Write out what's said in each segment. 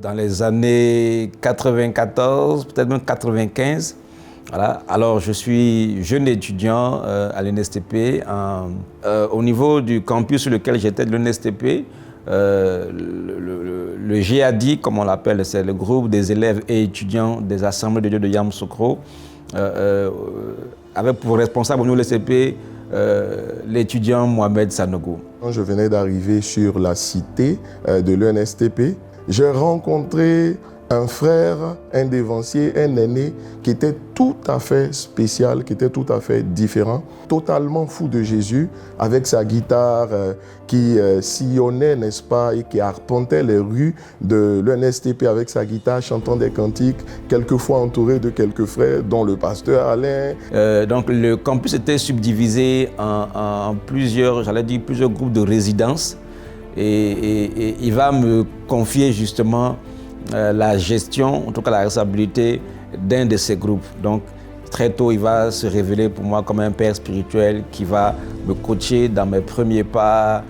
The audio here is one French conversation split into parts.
dans les années 94, peut-être même 95. Voilà. Alors, je suis jeune étudiant à l'ENSTP. Au niveau du campus sur lequel j'étais de l'ENSTP, le GADI, comme on l'appelle, c'est le groupe des élèves et étudiants des Assemblées de Dieu de Yamoussoukro, avec pour responsable au niveau de l'ENSTP l'étudiant Mohamed Sanogo. Quand je venais d'arriver sur la cité de l'ENSTP, j'ai rencontré un frère, un dévancier, un aîné qui était tout à fait spécial, qui était tout à fait différent, totalement fou de Jésus, avec sa guitare qui sillonnait, n'est-ce pas, et qui arpentait les rues de l'ENSTP avec sa guitare, chantant des cantiques, quelquefois entouré de quelques frères, dont le pasteur Alain. Donc le campus était subdivisé en plusieurs, plusieurs groupes de résidences, et il va me confier justement la gestion, en tout cas la responsabilité d'un de ces groupes. Donc très tôt, il va se révéler pour moi comme un père spirituel qui va me coacher dans mes premiers pas,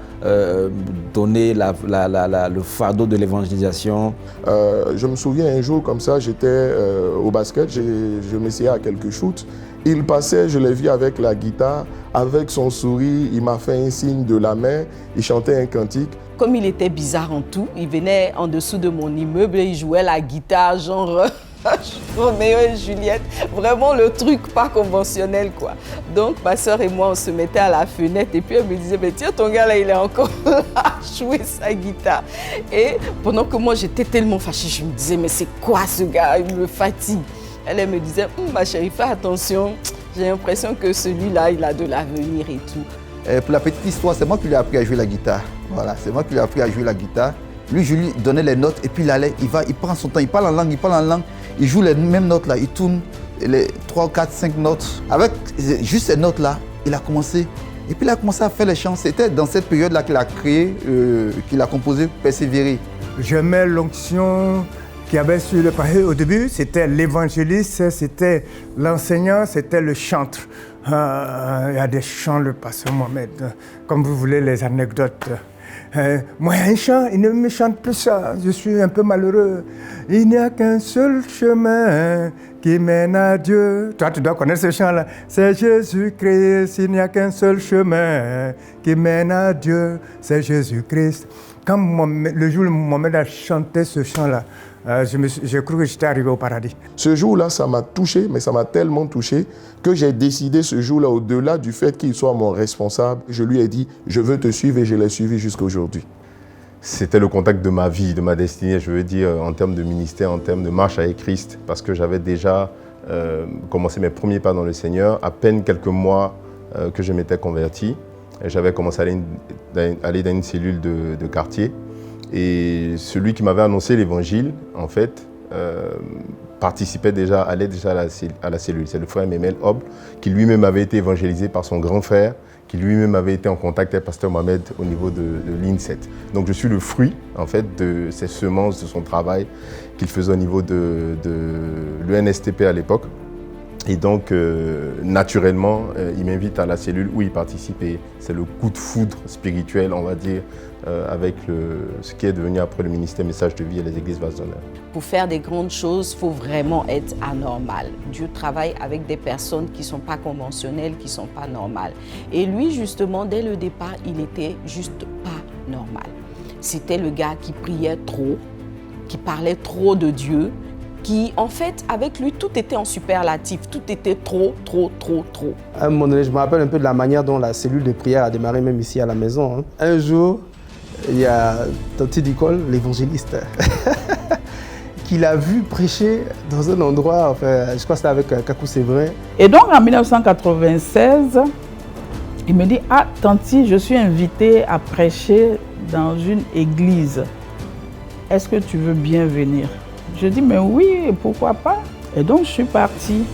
donner le fardeau de l'évangélisation. Je me souviens un jour comme ça, j'étais au basket, je m'essayais à quelques shoots. Il passait, je l'ai vu avec la guitare, avec son sourire, il m'a fait un signe de la main, il chantait un cantique. Comme il était bizarre en tout, il venait en dessous de mon immeuble et il jouait la guitare, genre Roméo et Juliette. Vraiment le truc pas conventionnel, quoi. Donc ma soeur et moi, on se mettait à la fenêtre et puis elle me disait, mais tiens, ton gars là, il est encore là à jouer sa guitare. Et pendant que moi, j'étais tellement fâchée, je me disais, mais c'est quoi ce gars? Il me fatigue. Elle me disait, ma chérie, fais attention, j'ai l'impression que celui-là, il a de l'avenir et tout. Pour la petite histoire, c'est moi qui lui ai appris à jouer la guitare. Voilà, c'est moi qui lui ai appris à jouer la guitare. Lui, je lui donnais les notes et puis il allait, il prend son temps, il parle en langue, il joue les mêmes notes là, il tourne les 3, 4, 5 notes. Avec juste ces notes là, il a commencé. Et puis il a commencé à faire les chants. C'était dans cette période-là qu'il a créé, qu'il a composé Persévérer. J'aimais l'onction qu'il y avait sur le papier au début, c'était l'évangéliste, c'était l'enseignant, c'était le chantre. Il y a des chants, le pasteur Mohamed, comme vous voulez les anecdotes. Moi, un chant, il ne me chante plus ça, je suis un peu malheureux. Il n'y a qu'un seul chemin qui mène à Dieu. Toi, tu dois connaître ce chant-là. C'est Jésus-Christ, il n'y a qu'un seul chemin qui mène à Dieu, c'est Jésus-Christ. Quand le jour où Mohamed a chanté ce chant-là, je crois que j'étais arrivé au paradis. Ce jour-là, ça m'a touché, mais ça m'a tellement touché que j'ai décidé ce jour-là, au-delà du fait qu'il soit mon responsable, je lui ai dit, je veux te suivre et je l'ai suivi jusqu'à aujourd'hui. C'était le contact de ma vie, de ma destinée, je veux dire, en termes de ministère, en termes de marche avec Christ, parce que j'avais déjà commencé mes premiers pas dans le Seigneur, à peine quelques mois que je m'étais converti. J'avais commencé à aller dans une cellule de quartier. Et celui qui m'avait annoncé l'évangile, en fait, participait déjà, allait déjà à la cellule. C'est le frère Memel Hob, qui lui-même avait été évangélisé par son grand frère, qui lui-même avait été en contact avec pasteur Mohamed au niveau de l'INSET. Donc je suis le fruit, en fait, de ces semences, de son travail qu'il faisait au niveau de l'ENSTP à l'époque. Et donc, naturellement, il m'invite à la cellule où il participe et c'est le coup de foudre spirituel, on va dire, avec ce qui est devenu après le ministère Message de Vie et les églises Vase d'Honneur. Pour faire des grandes choses, il faut vraiment être anormal. Dieu travaille avec des personnes qui ne sont pas conventionnelles, qui ne sont pas normales. Et lui, justement, dès le départ, il était juste pas normal. C'était le gars qui priait trop, qui parlait trop de Dieu, qui, en fait, avec lui, tout était en superlatif, tout était trop. À un moment donné, je me rappelle un peu de la manière dont la cellule de prière a démarré, même ici à la maison. Un jour, il y a Tanti Nicole, l'évangéliste, qu'il a vu prêcher dans un endroit, enfin, je crois que c'était avec Kakou Séverin. Et donc, en 1996, il me dit, ah, Tanti, je suis invité à prêcher dans une église. Est-ce que tu veux bien venir? Je dis, mais oui, pourquoi pas? Et donc, je suis partie.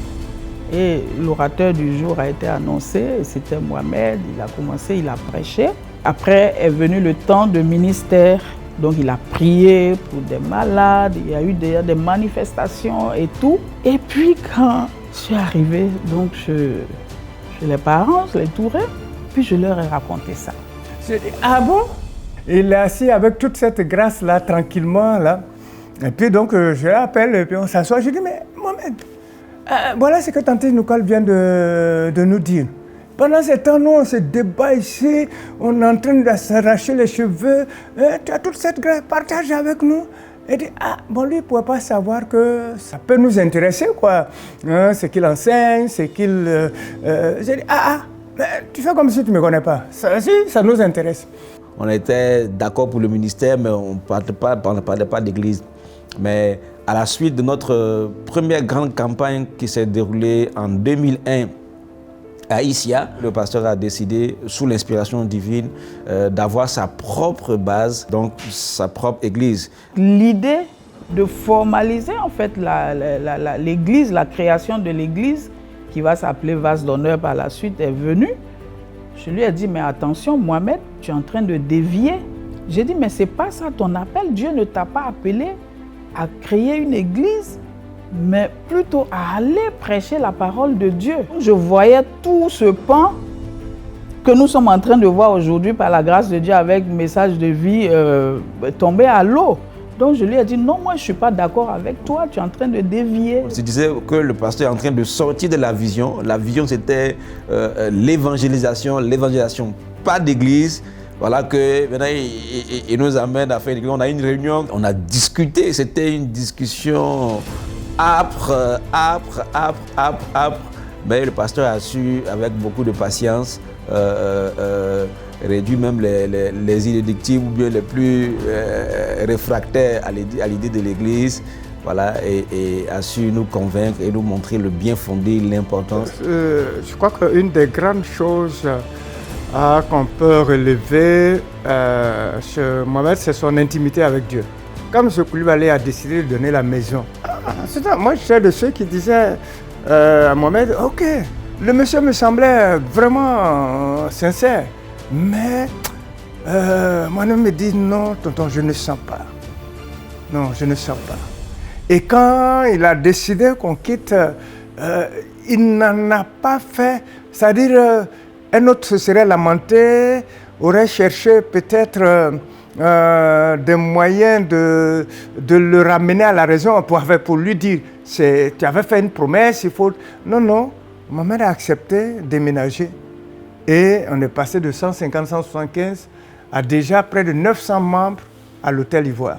Et l'orateur du jour a été annoncé, c'était Mohamed, il a commencé, il a prêché. Après est venu le temps de ministère, donc il a prié pour des malades, il y a eu des manifestations et tout. Et puis quand je suis arrivée donc chez les parents, je les tourais, puis je leur ai raconté ça. Je dis, ah bon? Il est assis avec toute cette grâce-là, tranquillement, là. Et puis donc, je l'appelle, et puis on s'assoit. Je dis, mais Mohamed, voilà ce que tante Nicole vient de nous dire. Pendant ce temps, nous, on se débat ici, on est en train de s'arracher les cheveux. Tu as toute cette grâce, partage avec nous. Et dit, bon, lui, il ne pourrait pas savoir que ça peut nous intéresser, quoi. Ce qu'il enseigne, ce qu'il... J'ai dit, mais tu fais comme si tu ne me connais pas. Ça nous intéresse. On était d'accord pour le ministère, mais on ne parlait pas d'église. Mais à la suite de notre première grande campagne qui s'est déroulée en 2001 à Issia, le pasteur a décidé, sous l'inspiration divine, d'avoir sa propre base, donc sa propre église. L'idée de formaliser en fait l'église, la création de l'église, qui va s'appeler Vase d'honneur par la suite, est venue. Je lui ai dit, mais attention Mohamed, tu es en train de dévier. J'ai dit, mais ce n'est pas ça ton appel. Dieu ne t'a pas appelé à créer une église, mais plutôt à aller prêcher la parole de Dieu. Je voyais tout ce pan que nous sommes en train de voir aujourd'hui par la grâce de Dieu avec message de vie tomber à l'eau. Donc je lui ai dit, non, moi je ne suis pas d'accord avec toi, tu es en train de dévier. Je disais que le pasteur est en train de sortir de la vision. La vision c'était l'évangélisation, pas d'église. Voilà que maintenant il nous amène à faire une église. On a une réunion, on a discuté, c'était une discussion âpre. Mais le pasteur a su, avec beaucoup de patience, réduire même les irréductibles ou bien les plus réfractaires à l'idée de l'Église, voilà, et a su nous convaincre et nous montrer le bien fondé, l'importance. Je crois qu'une des grandes choses qu'on peut relever chez Mohamed, c'est son intimité avec Dieu. Comme M. Koulibaly a décidé de donner la maison, moi je suis de ceux qui disaient à Mohamed, ok, le monsieur me semblait vraiment sincère, mais moi-même me dit non, tonton, je ne sens pas. Non, je ne sens pas. Et quand il a décidé qu'on quitte, il n'en a pas fait, c'est-à-dire un autre se serait lamenté, aurait cherché peut-être des moyens de le ramener à la raison pour lui dire, tu avais fait une promesse, il faut... Non, Mohamed a accepté de déménager. Et on est passé de 150, 175 à déjà près de 900 membres à l'Hôtel Ivoire.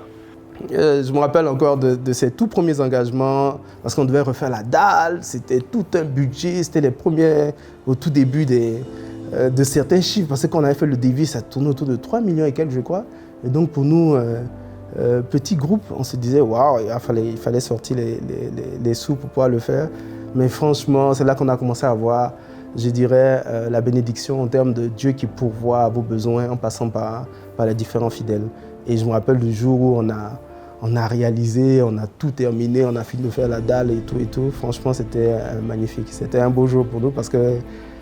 Je me rappelle encore de ces tout premiers engagements, parce qu'on devait refaire la dalle, c'était tout un budget, c'était les premiers, au tout début de certains chiffres, parce que quand on avait fait le devis, ça tournait autour de 3 millions et quelques, je crois. Et donc pour nous, petit groupe, on se disait, waouh, il fallait sortir les sous pour pouvoir le faire. Mais franchement, c'est là qu'on a commencé à voir, je dirais, la bénédiction en termes de Dieu qui pourvoit à vos besoins en passant par les différents fidèles. Et je me rappelle du jour où on a réalisé, on a tout terminé, on a fini de faire la dalle et tout. Franchement, c'était magnifique. C'était un beau jour pour nous parce que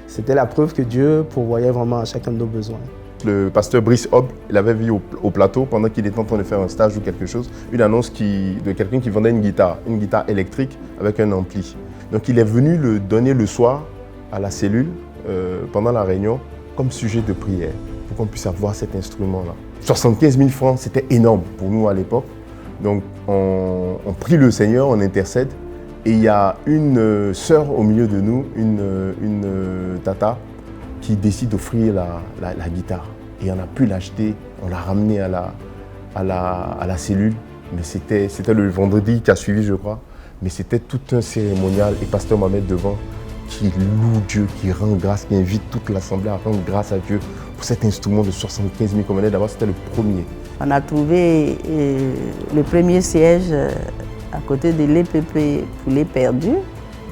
c'était la preuve que Dieu pourvoyait vraiment à chacun de nos besoins. Le pasteur Brice Hobb, il avait vu au plateau, pendant qu'il était en train de faire un stage ou quelque chose, une annonce de quelqu'un qui vendait une guitare électrique avec un ampli. Donc il est venu le donner le soir à la cellule, pendant la réunion, comme sujet de prière, pour qu'on puisse avoir cet instrument-là. 75 000 francs, c'était énorme pour nous à l'époque. Donc on prie le Seigneur, on intercède. Et il y a une sœur au milieu de nous, une tata, qui décide d'offrir la guitare. Et on a pu l'acheter, on l'a ramené à la cellule. Mais c'était le vendredi qui a suivi, je crois. Mais c'était tout un cérémonial. Et pasteur Mohamed devant, qui loue Dieu, qui rend grâce, qui invite toute l'assemblée à rendre grâce à Dieu pour cet instrument de 75 000 qu'on venait d'avoir. C'était le premier. On a trouvé le premier siège à côté de l'EPP pour les perdus.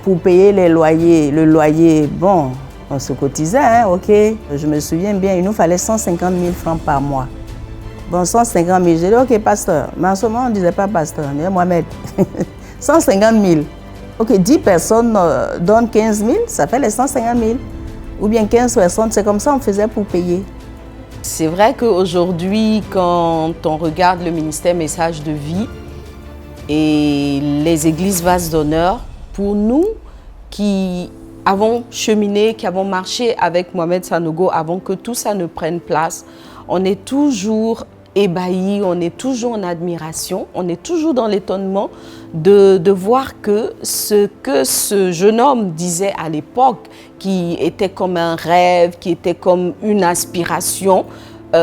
Pour payer les loyers, le loyer, bon, on se cotisait, hein, ok. Je me souviens bien, il nous fallait 150 000 francs par mois. Bon, 150 000, j'ai dit, ok, pasteur. Mais en ce moment, on ne disait pas pasteur, on disait Mohamed. 150 000. Ok, 10 personnes donnent 15 000, ça fait les 150 000. Ou bien 15 personnes, c'est comme ça qu'on faisait pour payer. C'est vrai qu'aujourd'hui, quand on regarde le ministère Message de Vie et les églises Vase d'honneur, pour nous qui avons cheminé, qui avons marché avec Mohamed Sanogo avant que tout ça ne prenne place, on est toujours ébahi, on est toujours en admiration, on est toujours dans l'étonnement de voir que ce jeune homme disait à l'époque, qui était comme un rêve, qui était comme une aspiration,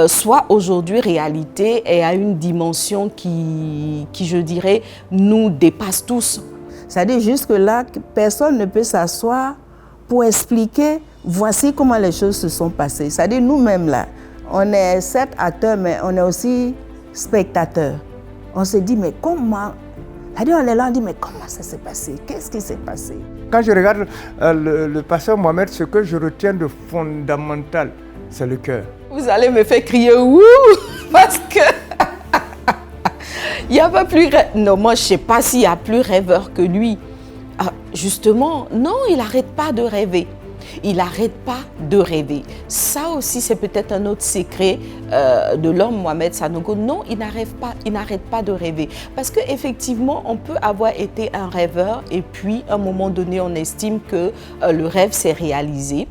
soit aujourd'hui réalité et à une dimension qui, je dirais, nous dépasse tous. C'est-à-dire jusque-là, personne ne peut s'asseoir pour expliquer, voici comment les choses se sont passées. C'est-à-dire nous-mêmes là, on est certes acteurs, mais on est aussi spectateurs. On se dit, mais comment? C'est-à-dire on est là, on dit, mais comment ça s'est passé? Qu'est-ce qui s'est passé? Quand je regarde le pasteur Mohamed, ce que je retiens de fondamental, c'est le cœur. Vous allez me faire crier ouh, parce que il n'y a pas plus non, moi je ne sais pas s'il y a plus rêveur que lui. Ah, justement, non, il n'arrête pas de rêver. Il n'arrête pas de rêver. Ça aussi, c'est peut-être un autre secret de l'homme Mohamed Sanogo. Non, il n'arrête pas de rêver. Parce qu'effectivement, on peut avoir été un rêveur et puis, à un moment donné, on estime que le rêve s'est réalisé.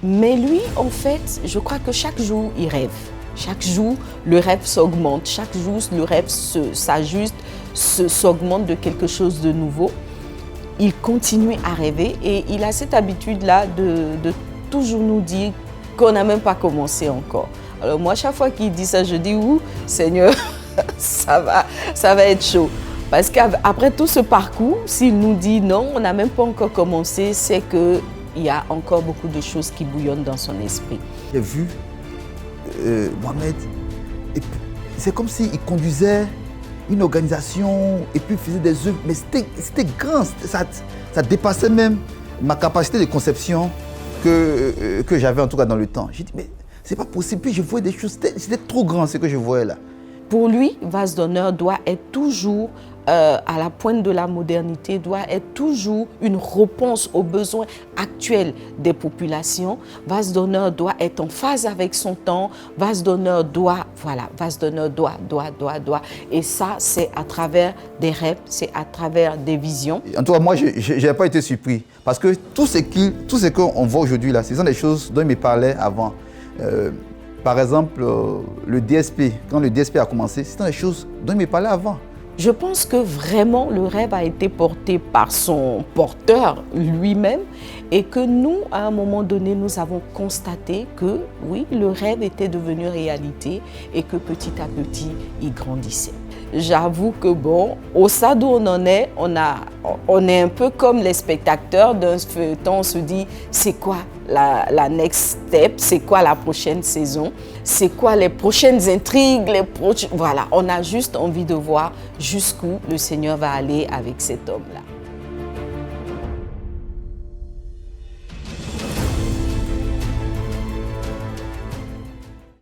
Mais lui, en fait, je crois que chaque jour, il rêve. Chaque jour, le rêve s'augmente. Chaque jour, le rêve s'ajuste, s'augmente de quelque chose de nouveau. Il continue à rêver et il a cette habitude-là de toujours nous dire qu'on n'a même pas commencé encore. Alors moi, chaque fois qu'il dit ça, je dis « Ouh, Seigneur, ça va être chaud ». Parce qu'après tout ce parcours, s'il nous dit « Non, on n'a même pas encore commencé », c'est qu'il y a encore beaucoup de choses qui bouillonnent dans son esprit. J'ai vu Mohamed, c'est comme s'il conduisait une organisation et puis faisait des œuvres, mais c'était grand, ça dépassait même ma capacité de conception que j'avais en tout cas dans le temps. J'ai dit, mais c'est pas possible, puis je voyais des choses, c'était trop grand ce que je voyais là. Pour lui, Vase d'honneur doit être toujours à la pointe de la modernité, doit être toujours une réponse aux besoins actuels des populations. Vase d'honneur doit être en phase avec son temps. Vase d'honneur doit. Et ça, c'est à travers des rêves, c'est à travers des visions. En tout cas, moi, je n'ai pas été surpris. Parce que tout ce qu'on voit aujourd'hui là, ce sont des choses dont il me parlait avant. Par exemple, le DSP, quand le DSP a commencé, ce sont des choses dont il me parlait avant. Je pense que vraiment le rêve a été porté par son porteur lui-même et que nous, à un moment donné, nous avons constaté que oui, le rêve était devenu réalité et que petit à petit, il grandissait. J'avoue que bon, au stade où on en est, on est un peu comme les spectateurs d'un feuilleton. On se dit, c'est quoi la next step? C'est quoi la prochaine saison? C'est quoi les prochaines intrigues? Voilà, on a juste envie de voir jusqu'où le Seigneur va aller avec cet homme-là.